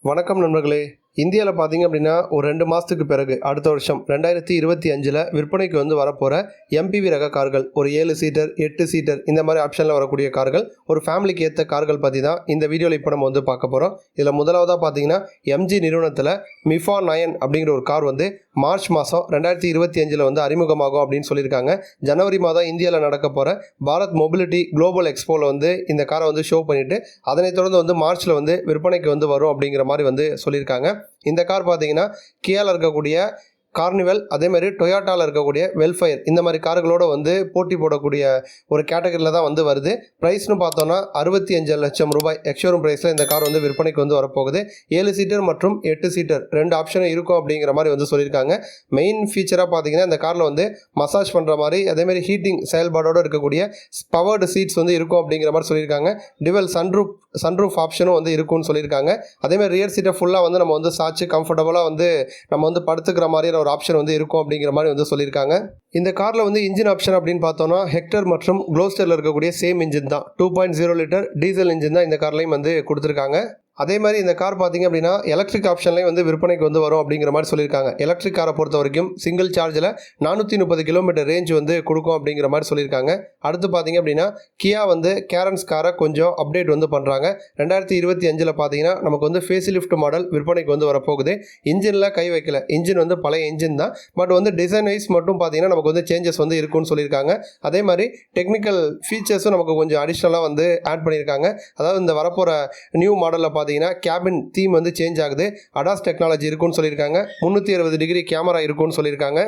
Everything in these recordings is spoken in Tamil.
வணக்கம் நண்பர்களே. இந்தியாவில் பார்த்தீங்க அப்படின்னா ஒரு 2 மாதத்துக்கு பிறகு அடுத்த வருஷம் 2025 விற்பனைக்கு வரப்போகிற MPV ரக கார்கள், ஒரு 7 சீட்டர் 8 சீட்டர் இந்த மாதிரி ஆப்ஷனில் வரக்கூடிய கார்கள், ஒரு ஃபேமிலிக்கு ஏற்ற கார்கள் பற்றி தான் இந்த வீடியோவில் இப்போ நம்ம பார்க்க போகிறோம். இதில் முதலாவதாக பார்த்தீங்கன்னா MG நிறுவனத்தில் மிஃபா 9 அப்படிங்கிற ஒரு கார் மார்ச் மாதம் 2025 அறிமுகமாகும் அப்படின்னு சொல்லியிருக்காங்க. ஜனவரி மாதம் இந்தியாவில் நடக்க போகிற பாரத் மொபிலிட்டி குளோபல் எக்ஸ்போவில் இந்த காரை ஷோ பண்ணிவிட்டு அதனைத் தொடர்ந்து மார்ச்சில் விற்பனைக்கு வரும் அப்படிங்கிற மாதிரி சொல்லியிருக்காங்க. இந்த கார் பார்த்தீங்கன்னா கியாவில் இருக்கக்கூடிய கார்னிவல், அதேமாதிரி டொயோட்டாவில் இருக்கக்கூடிய வெல்ஃபயர் இந்த மாதிரி கார்களோடு போட்டி போடக்கூடிய ஒரு கேட்டகரியில் தான் வருது. ப்ரைஸ்னு பார்த்தோன்னா 65 லட்சம் ரூபாய் எக்ஸ்ஷோரூம் ப்ரைஸில் இந்த கார் விற்பனைக்கு வரப்போகுது. 7 சீட்டர் மற்றும் 8 சீட்டர் 2 ஆப்ஷனும் இருக்கும் அப்படிங்கிற மாதிரி சொல்லியிருக்காங்க. மெயின் ஃபீச்சராக பார்த்தீங்கன்னா இந்த காரில் மசாஜ் பண்ணுற மாதிரி, அதேமாதிரி ஹீட்டிங் செயல்பாடோடு இருக்கக்கூடிய பவர்டு சீட்ஸ் இருக்கும் அப்படிங்கிற மாதிரி சொல்லியிருக்காங்க. டிவல் சன்ரூஃப் ஆப்ஷனும் இருக்கும்னு சொல்லியிருக்காங்க. அதேமாதிரி ரியர் சீட்டை ஃபுல்லாக நம்ம சாச்சு கம்ஃபர்டபுளாக நம்ம படுத்துக்கிற மாதிரியான ஒரு ஆப்ஷன் இருக்கும் அப்படிங்கிற மாதிரி சொல்லியிருக்காங்க. இந்த காரில் இன்ஜின் ஆப்ஷன் அப்படின்னு பார்த்தோன்னா ஹெக்டர் மற்றும் க்ளோஸ்டரில் இருக்கக்கூடிய சேம் இன்ஜின் தான். 2.0 லிட்டர் டீசல் இன்ஜின் தான் இந்த கார்லையும் கொடுத்துருக்காங்க. அதே மாதிரி இந்த கார் பார்த்திங்க அப்படின்னா எலக்ட்ரிக் ஆப்ஷன்லேயும் விற்பனைக்கு வரும் அப்படிங்கிற மாதிரி சொல்லியிருக்காங்க. எலக்ட்ரிக் காரை பொறுத்த வரைக்கும் சிங்கிள் சார்ஜில் 430 கிலோமீட்டர் ரேஞ்ச் கொடுக்கும் அப்படிங்கிற மாதிரி சொல்லியிருக்காங்க. அடுத்து பார்த்திங்க அப்படின்னா கியா கேரன்ஸ் காரை கொஞ்சம் அப்டேட் பண்ணுறாங்க. 2025 பார்த்தீங்கன்னா நமக்கு ஃபேஸ் லிஃப்ட் மாடல் விற்பனைக்கு வரப்போகுது. இன்ஜினில் கை வைக்கல, இன்ஜின் பழைய இன்ஜின் தான். பட் டிசைன் வைஸ் மட்டும் பார்த்தீங்கன்னா நமக்கு சேஞ்சஸ் இருக்குன்னு சொல்லியிருக்காங்க. அதே மாதிரி டெக்னிக்கல் ஃபீச்சர்ஸும் நமக்கு கொஞ்சம் அடிஷ்னலாக ஆட் பண்ணியிருக்காங்க. அதாவது இந்த வரப்போகிற நியூ மாடலில் பார்த்தீங்கன்னா கேபின் தீம் சேஞ்ச் ஆகுது. அடாஸ் டெக்னாலஜி இருக்குன்னு சொல்லியிருக்காங்க. 360 டிகிரி கேமரா இருக்குன்னு சொல்லியிருக்காங்க.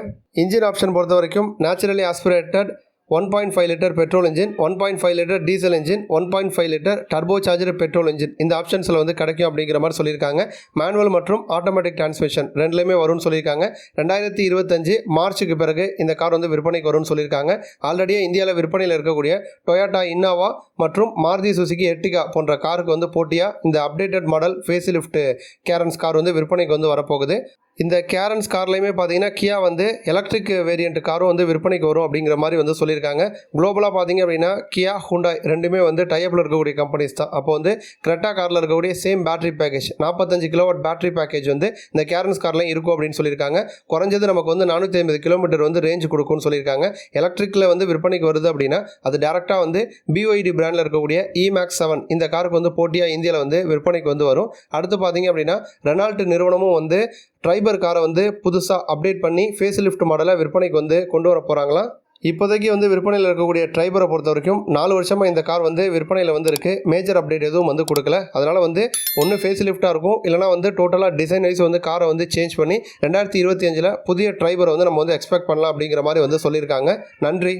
இன்ஜின் ஆப்ஷன் பொறுத்த வரைக்கும் naturally aspirated 1.5 litre petrol engine, 1.5 litre diesel engine, 1.5 litre turbo charger petrol engine இந்த ஆப்ஷன்ஸில் கிடைக்கும் அப்படிங்கிற மாதிரி சொல்லியிருக்காங்க. மேனுவல் மற்றும் ஆட்டோமேட்டிக் டிரான்ஸ்மிஷன் ரெண்டுலேயுமே வரும்னு சொல்லியிருக்காங்க. 2025 மார்ச்சுக்கு பிறகு இந்த கார் விற்பனைக்கு வரும்னு சொல்லியிருக்காங்க. ஆல்ரெடியே இந்தியாவில் விற்பனையில் இருக்கக்கூடிய டொயோட்டா இன்னோவா மற்றும் மாருதி சுசுகி எர்டிகா போன்ற காருக்கு போட்டியாக இந்த updated model facelift Carens car விற்பனைக்கு வரப்போகுது. இந்த கேரன்ஸ் கார்லையுமே பார்த்தீங்கன்னா கியா எலக்ட்ரிக் வேரியண்ட் காரும் விற்பனைக்கு வரும் அப்படிங்கிற மாதிரி சொல்லியிருக்காங்க. குளோபலாக பார்த்தீங்க அப்படின்னா கியா, ஹுண்டாய் ரெண்டுமே டைப்பில் இருக்கக்கூடிய கம்பெனிஸ் தான். அப்போ கிரெட்டா காரில் இருக்கக்கூடிய same battery package 45 kilowatt battery package இந்த கேரன்ஸ் கார்லையும் இருக்கும் அப்படின்னு சொல்லியிருக்காங்க. குறைஞ்சது நமக்கு 450 கிலோமீட்டர் ரேஞ்ச் கொடுக்கும்னு சொல்லியிருக்காங்க. எலக்ட்ரிக்கில் விற்பனைக்கு வருது அப்படின்னா அது டேரெக்டாக BYD பிராண்டில் இருக்கக்கூடிய E-Max 7 இந்த காருக்கு போட்டியாக இந்தியாவில் விற்பனைக்கு வரும். அடுத்து பார்த்தீங்க அப்படின்னா ரெனால்ட் நிறுவனமும் ட்ரைபர் காரை புதுசாக அப்டேட் பண்ணி ஃபேஸ் லிஃப்ட் மாடலை விற்பனைக்கு கொண்டு வர போகிறாங்களா. இப்போதைக்கு விற்பனையில் இருக்கக்கூடிய ட்ரைபரை பொறுத்த வரைக்கும் 4 வருஷமாக இந்த கார் விற்பனையில் இருக்குது. மேஜர் அப்டேட் எதுவும் கொடுக்கல. அதனால் ஒன்று ஃபேஸ் லிஃப்டாக இருக்கும், இல்லைனா டோட்டலாக டிசைன் வைஸ் காரை சேஞ்ச் பண்ணி 2025 புதிய ட்ரைபரை நம்ம எக்ஸ்பெக்ட் பண்ணலாம் அப்படிங்கிற மாதிரி சொல்லியிருக்காங்க. நன்றி.